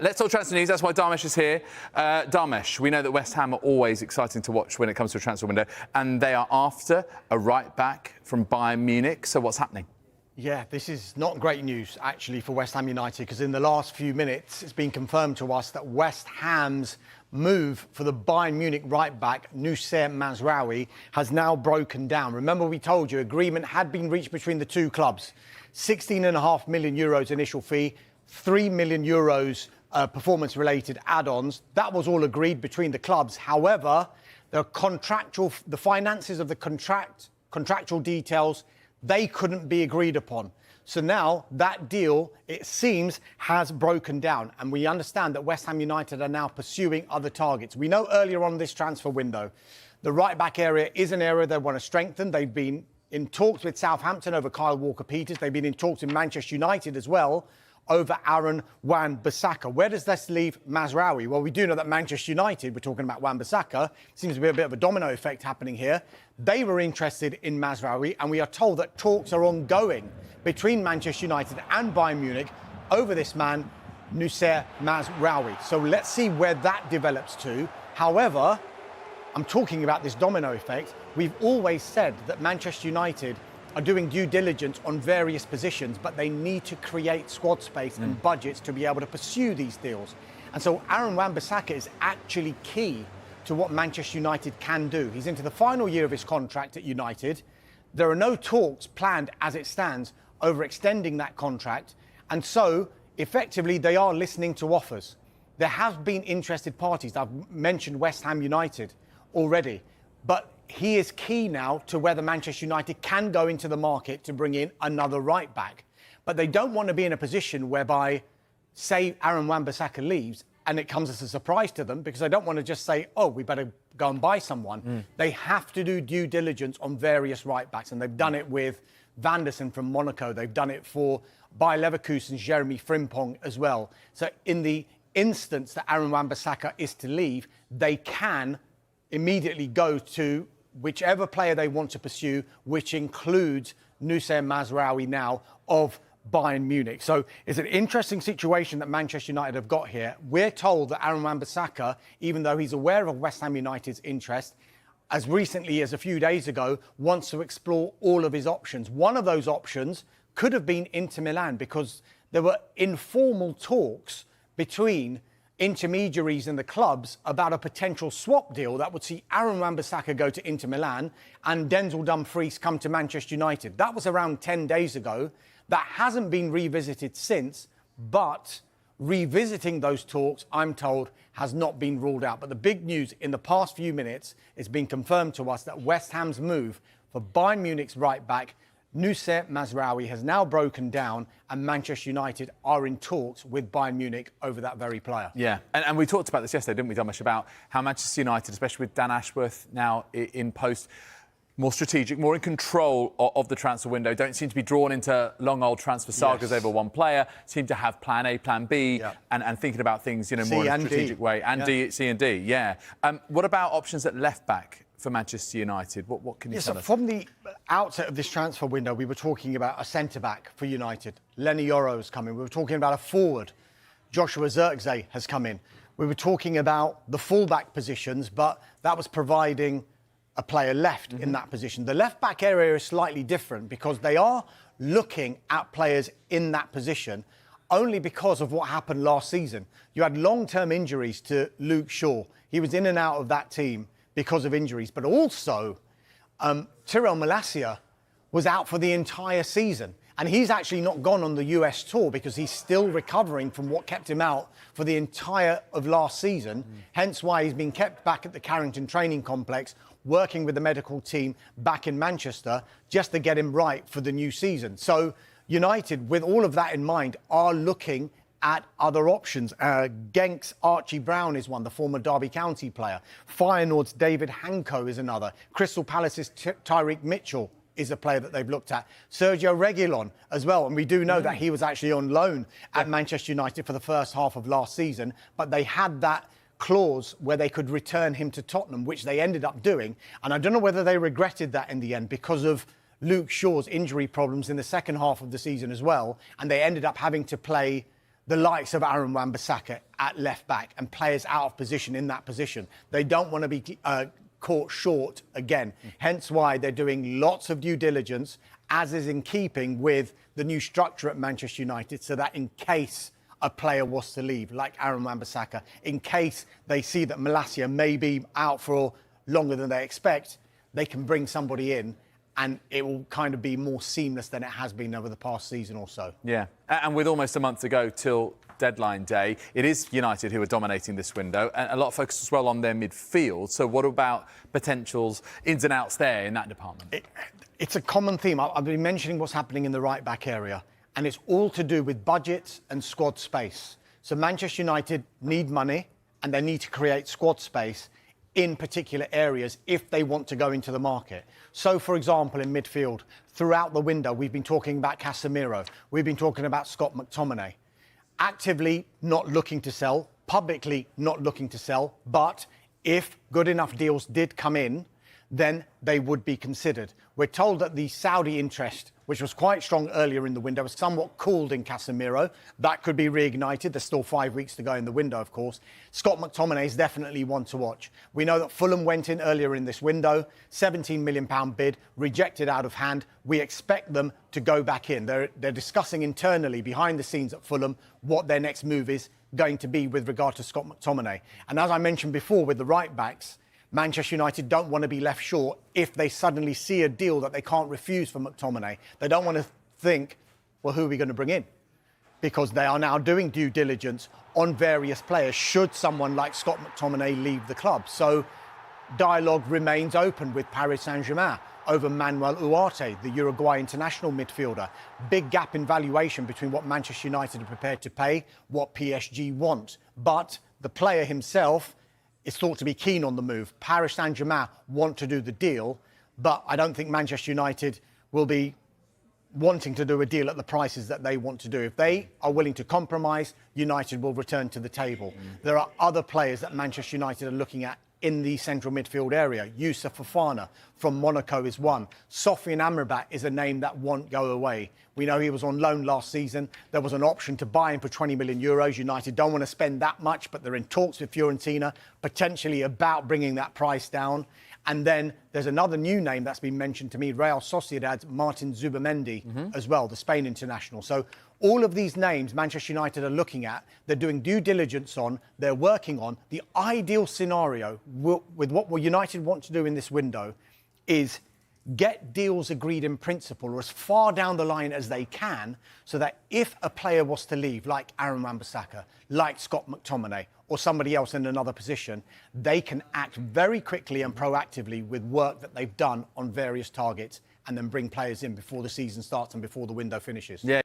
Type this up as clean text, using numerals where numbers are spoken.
Let's talk transfer news. That's why Dharmesh is here. Dharmesh, we know that West Ham are always exciting to watch when it comes to a transfer window, and they are after a right-back from Bayern Munich. So what's happening? Yeah, this is not great news, actually, for West Ham United, because in the last few minutes, it's been confirmed to us that West Ham's move for the Bayern Munich right-back, Noussair Mazraoui, has now broken down. Remember, we told you agreement had been reached between the two clubs. 16.5 million euros initial fee, 3 million euros performance-related add-ons. That was all agreed between the clubs. However, the finances of the contractual details, they couldn't be agreed upon. So now that deal, it seems, has broken down. And we understand that West Ham United are now pursuing other targets. We know earlier on this transfer window, the right-back area is an area they want to strengthen. They've been in talks with Southampton over Kyle Walker-Peters. They've been in talks with Manchester United as well over Aaron Wan-Bissaka. Where does this leave Mazraoui? Well, we do know that Manchester United, we're talking about Wan-Bissaka, seems to be a bit of a domino effect happening here. They were interested in Mazraoui, and we are told that talks are ongoing between Manchester United and Bayern Munich over this man, Noussair Mazraoui. So let's see where that develops to. However, I'm talking about this domino effect. We've always said that Manchester United are doing due diligence on various positions, but they need to create squad space and budgets to be able to pursue these deals. And so Aaron Wan-Bissaka is actually key to what Manchester United can do. He's into the final year of his contract at United. There are no talks planned as it stands over extending that contract. And so, effectively, they are listening to offers. There have been interested parties. I've mentioned West Ham United already. But he is key now to whether Manchester United can go into the market to bring in another right-back. But they don't want to be in a position whereby, say, Aaron Wan-Bissaka leaves and it comes as a surprise to them, because they don't want to just say, oh, we better go and buy someone. They have to do due diligence on various right-backs, and they've done it with Vanderson from Monaco. They've done it for Bayer Leverkusen's Jeremy Frimpong as well. So in the instance that Aaron Wan-Bissaka is to leave, they can immediately go to whichever player they want to pursue, which includes Noussair Mazraoui now of Bayern Munich. So it's an interesting situation that Manchester United have got here. We're told that Aaron Wan-Bissaka, even though he's aware of West Ham United's interest, as recently as a few days ago, wants to explore all of his options. One of those options could have been Inter Milan, because there were informal talks between intermediaries in the clubs about a potential swap deal that would see Aaron Wan-Bissaka go to Inter Milan and Denzel Dumfries come to Manchester United. That was around 10 days ago. That hasn't been revisited since, but revisiting those talks, I'm told, has not been ruled out. But the big news in the past few minutes, it's been confirmed to us that West Ham's move for Bayern Munich's right-back, Noussair Mazraoui, has now broken down, and Manchester United are in talks with Bayern Munich over that very player. Yeah, and we talked about this yesterday, didn't we, Dharmesh, about how Manchester United, especially with Dan Ashworth now in post, more strategic, more in control of the transfer window, don't seem to be drawn into long old transfer sagas over one player, seem to have plan A, plan B, and thinking about things, more in a strategic way. And D, C and D, yeah. What about options at left-back for Manchester United? What can you tell us? From the outset of this transfer window, we were talking about a centre-back for United. Lenny Yoro has come in. We were talking about a forward. Joshua Zirkzee has come in. We were talking about the full-back positions, but that was providing a player left in that position. The left-back area is slightly different, because they are looking at players in that position only because of what happened last season. You had long-term injuries to Luke Shaw. He was in and out of that team because of injuries, but also Tyrell Malacia was out for the entire season. And he's actually not gone on the US tour because he's still recovering from what kept him out for the entire of last season. Hence why he's been kept back at the Carrington Training Complex, working with the medical team back in Manchester, just to get him right for the new season. So United, with all of that in mind, are looking at other options. Genk's Archie Brown is one, the former Derby County player. Feyenoord's David Hanko is another. Crystal Palace's Tyreek Mitchell is a player that they've looked at. Sergio Reguilon as well. And we do know that he was actually on loan at Manchester United for the first half of last season, but they had that clause where they could return him to Tottenham, which they ended up doing. And I don't know whether they regretted that in the end because of Luke Shaw's injury problems in the second half of the season as well. And they ended up having to play the likes of Aaron Wan-Bissaka at left back and players out of position in that position. They don't want to be caught short again. Hence why they're doing lots of due diligence, as is in keeping with the new structure at Manchester United, so that in case a player was to leave, like Aaron Wan-Bissaka, in case they see that Malacia may be out for longer than they expect, they can bring somebody in and it will kind of be more seamless than it has been over the past season or so. Yeah, and with almost a month to go till deadline day, it is United who are dominating this window, and a lot of focus as well on their midfield. So what about potentials, ins and outs there in that department? It's a common theme. I've been mentioning what's happening in the right-back area, and it's all to do with budgets and squad space. So Manchester United need money, and they need to create squad space in particular areas if they want to go into the market. So, for example, in midfield, throughout the window, we've been talking about Casemiro. We've been talking about Scott McTominay. Actively not looking to sell, publicly not looking to sell, but if good enough deals did come in, then they would be considered. We're told that the Saudi interest, which was quite strong earlier in the window, was somewhat cooled in Casemiro. That could be reignited. There's still 5 weeks to go in the window, of course. Scott McTominay is definitely one to watch. We know that Fulham went in earlier in this window, £17 million bid, rejected out of hand. We expect them to go back in. They're discussing internally, behind the scenes at Fulham, what their next move is going to be with regard to Scott McTominay. And as I mentioned before with the right-backs, Manchester United don't want to be left short if they suddenly see a deal that they can't refuse for McTominay. They don't want to think, well, who are we going to bring in? Because they are now doing due diligence on various players should someone like Scott McTominay leave the club. So dialogue remains open with Paris Saint-Germain over Manuel Ugarte, the Uruguay international midfielder. Big gap in valuation between what Manchester United are prepared to pay, what PSG want. But the player himself is thought to be keen on the move. Paris Saint-Germain want to do the deal, but I don't think Manchester United will be wanting to do a deal at the prices that they want to do. If they are willing to compromise, United will return to the table. There are other players that Manchester United are looking at in the central midfield area. Youssouf Fofana from Monaco is one. Sofiane Amrabat is a name that won't go away. We know he was on loan last season. There was an option to buy him for 20 million euros. United don't want to spend that much, but they're in talks with Fiorentina, potentially about bringing that price down. And then there's another new name that's been mentioned to me, Real Sociedad's Martin Zubamendi as well, the Spain international. So all of these names Manchester United are looking at, they're doing due diligence on, they're working on. The ideal scenario with what United want to do in this window is get deals agreed in principle or as far down the line as they can, so that if a player was to leave, like Aaron Wan-Bissaka, like Scott McTominay, or somebody else in another position, they can act very quickly and proactively with work that they've done on various targets and then bring players in before the season starts and before the window finishes. Yeah.